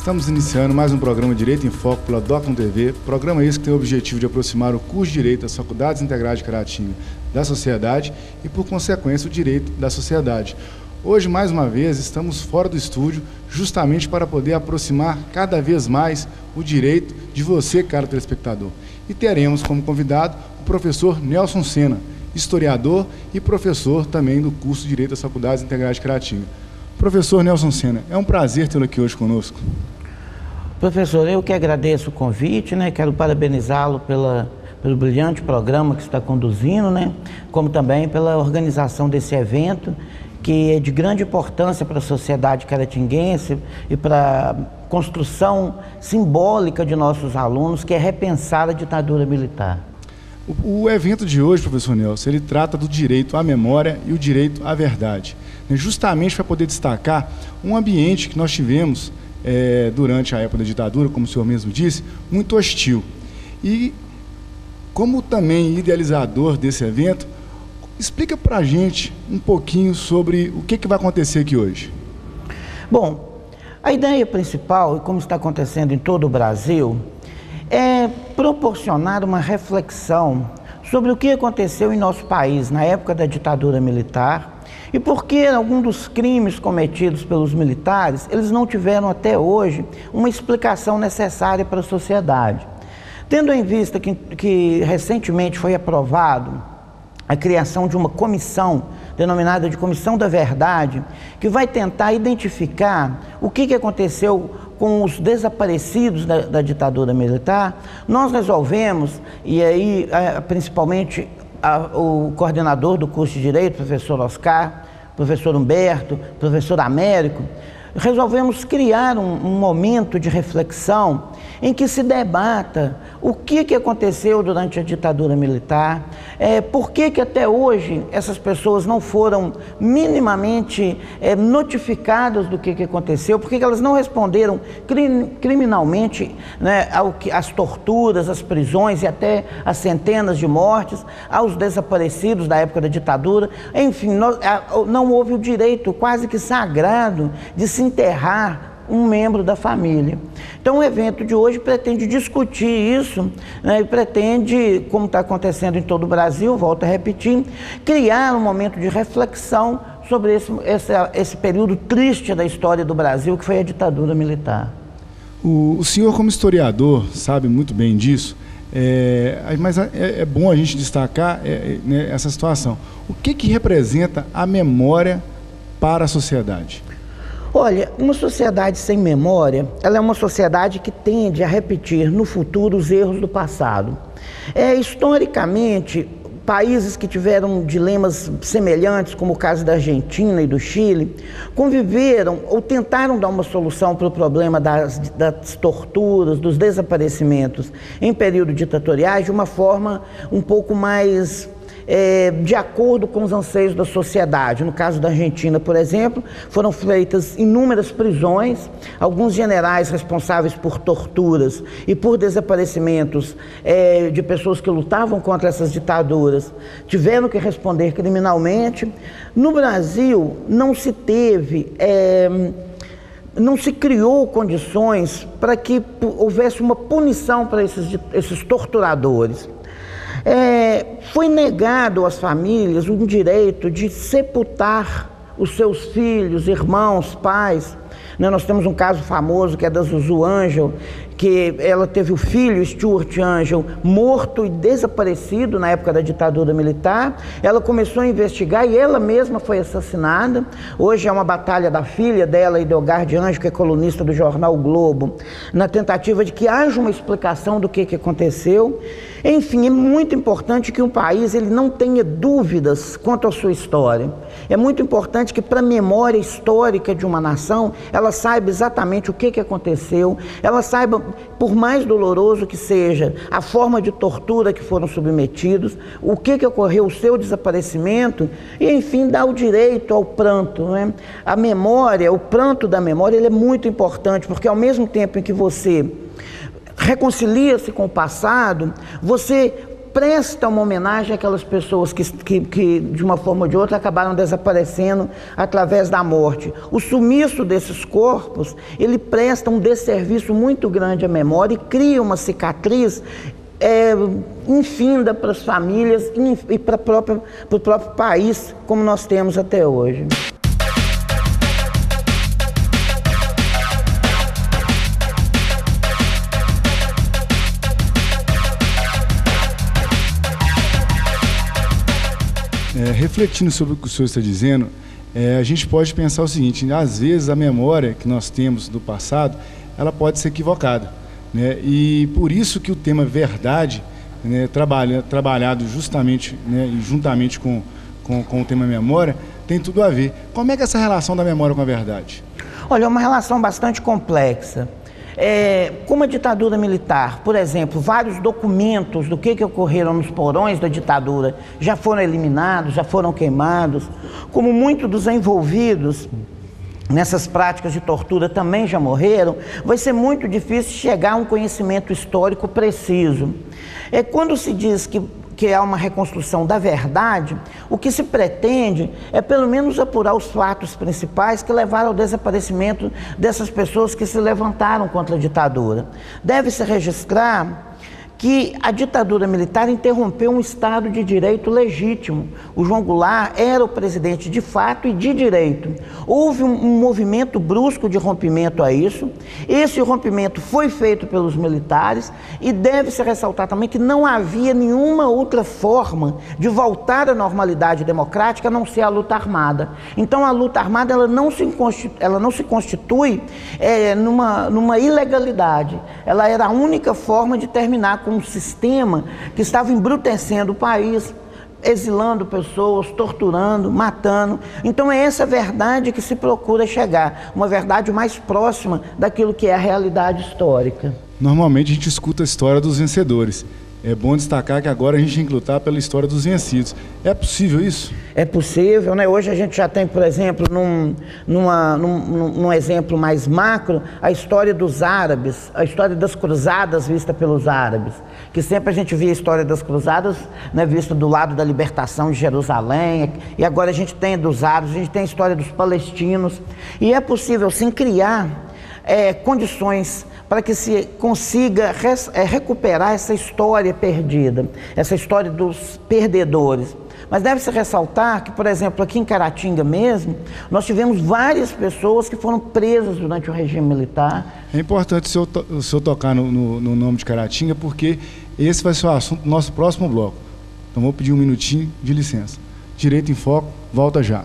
Estamos iniciando mais um programa Direito em Foco pela Docton TV, programa esse que tem o objetivo de aproximar o curso de Direito das Faculdades Integrais de Caratinga da sociedade e, por consequência, o direito da sociedade. Hoje, mais uma vez, estamos fora do estúdio, justamente para poder aproximar cada vez mais o direito de você, caro telespectador. E teremos como convidado o professor Nelson Sena, historiador e professor também do curso de Direito das Faculdades Integrais de Caratinga. Professor Nelson Sena, é um prazer tê-lo aqui hoje conosco. Professor, eu que agradeço o convite, quero parabenizá-lo pelo brilhante programa que está conduzindo, como também pela organização desse evento, que é de grande importância para a sociedade caratinguense e para a construção simbólica de nossos alunos, que é repensar a ditadura militar. O evento de hoje, professor Nelson, ele trata do direito à memória e o direito à verdade, justamente para poder destacar um ambiente que nós tivemos durante a época da ditadura, como o senhor mesmo disse, muito hostil. E, como também idealizador desse evento, explica para a gente um pouquinho sobre o que vai acontecer aqui hoje. Bom, a ideia principal, e como está acontecendo em todo o Brasil, é proporcionar uma reflexão sobre o que aconteceu em nosso país na época da ditadura militar e por que alguns dos crimes cometidos pelos militares, eles não tiveram até hoje uma explicação necessária para a sociedade. Tendo em vista que recentemente foi aprovado a criação de uma comissão, denominada de Comissão da Verdade, que vai tentar identificar o que aconteceu com os desaparecidos da ditadura militar, nós resolvemos, e aí principalmente o coordenador do curso de Direito, professor Oscar, professor Humberto, professor Américo, resolvemos criar um momento de reflexão em que se debata o que aconteceu durante a ditadura militar, por que até hoje essas pessoas não foram minimamente notificadas do que aconteceu, por que elas não responderam criminalmente às torturas, às prisões e até às centenas de mortes, aos desaparecidos da época da ditadura. Enfim, não houve o direito quase que sagrado de se enterrar um membro da família. Então o evento de hoje pretende discutir isso, e pretende, como está acontecendo em todo o Brasil, volto a repetir, criar um momento de reflexão sobre esse período triste da história do Brasil, que foi a ditadura militar. O senhor, como historiador, sabe muito bem disso, mas é bom a gente destacar essa situação. O que representa a memória para a sociedade? Olha, uma sociedade sem memória, ela é uma sociedade que tende a repetir no futuro os erros do passado. Historicamente, países que tiveram dilemas semelhantes, como o caso da Argentina e do Chile, conviveram ou tentaram dar uma solução para o problema das torturas, dos desaparecimentos em períodos ditatoriais de uma forma um pouco mais de acordo com os anseios da sociedade. No caso da Argentina, por exemplo, foram feitas inúmeras prisões, alguns generais responsáveis por torturas e por desaparecimentos de pessoas que lutavam contra essas ditaduras tiveram que responder criminalmente. No Brasil, não se criou condições para que houvesse uma punição para esses torturadores. Foi negado às famílias um direito de sepultar os seus filhos, irmãos, pais. Nós temos um caso famoso que é da Zuzu Angel, que ela teve o filho, Stuart Angel, morto e desaparecido na época da ditadura militar. Ela começou a investigar e ela mesma foi assassinada. Hoje é uma batalha da filha dela, Idelgarde Angel, que é colunista do jornal o Globo, na tentativa de que haja uma explicação do que aconteceu. Enfim, é muito importante que um país ele não tenha dúvidas quanto à sua história. É muito importante que, para a memória histórica de uma nação, ela saiba exatamente o que aconteceu, ela saiba, por mais doloroso que seja, a forma de tortura que foram submetidos, o que ocorreu, o seu desaparecimento, e, enfim, dar o direito ao pranto. A memória, o pranto da memória, ele é muito importante, porque ao mesmo tempo em que você reconcilia-se com o passado, você presta uma homenagem àquelas pessoas que de uma forma ou de outra acabaram desaparecendo através da morte. O sumiço desses corpos, ele presta um desserviço muito grande à memória e cria uma cicatriz infinda para as famílias e para o próprio país, como nós temos até hoje. Refletindo sobre o que o senhor está dizendo, a gente pode pensar o seguinte: às vezes a memória que nós temos do passado, ela pode ser equivocada, né? E por isso que o tema verdade, né, trabalhado justamente, né, e juntamente com o tema memória, tem tudo a ver. Como é que é essa relação da memória com a verdade? Olha, é uma relação bastante complexa. Como a ditadura militar, por exemplo, vários documentos do que ocorreram nos porões da ditadura já foram eliminados, já foram queimados, como muitos dos envolvidos nessas práticas de tortura também já morreram, vai ser muito difícil chegar a um conhecimento histórico preciso. Quando se diz que há uma reconstrução da verdade, o que se pretende é pelo menos apurar os fatos principais que levaram ao desaparecimento dessas pessoas que se levantaram contra a ditadura. Deve-se registrar que a ditadura militar interrompeu um Estado de direito legítimo. O João Goulart era o presidente de fato e de direito. Houve um movimento brusco de rompimento a isso. Esse rompimento foi feito pelos militares e deve-se ressaltar também que não havia nenhuma outra forma de voltar à normalidade democrática a não ser a luta armada. Então a luta armada ela não se constitui numa ilegalidade. Ela era a única forma de terminar com um sistema que estava embrutecendo o país, exilando pessoas, torturando, matando. Então é essa verdade que se procura chegar, uma verdade mais próxima daquilo que é a realidade histórica. Normalmente a gente escuta a história dos vencedores. É bom destacar que agora a gente tem que lutar pela história dos vencidos. É possível isso? É possível, né? Hoje a gente já tem, por exemplo, num exemplo mais macro, a história dos árabes, a história das cruzadas vista pelos árabes, que sempre a gente via a história das cruzadas, né, vista do lado da libertação de Jerusalém, e agora a gente tem dos árabes, a gente tem a história dos palestinos, e é possível sim criar condições para que se consiga recuperar essa história perdida, essa história dos perdedores. Mas deve-se ressaltar que, por exemplo, aqui em Caratinga mesmo, nós tivemos várias pessoas que foram presas durante o regime militar. É importante o senhor tocar no nome de Caratinga, porque esse vai ser o assunto do nosso próximo bloco. Então vou pedir um minutinho de licença. Direito em Foco, volta já.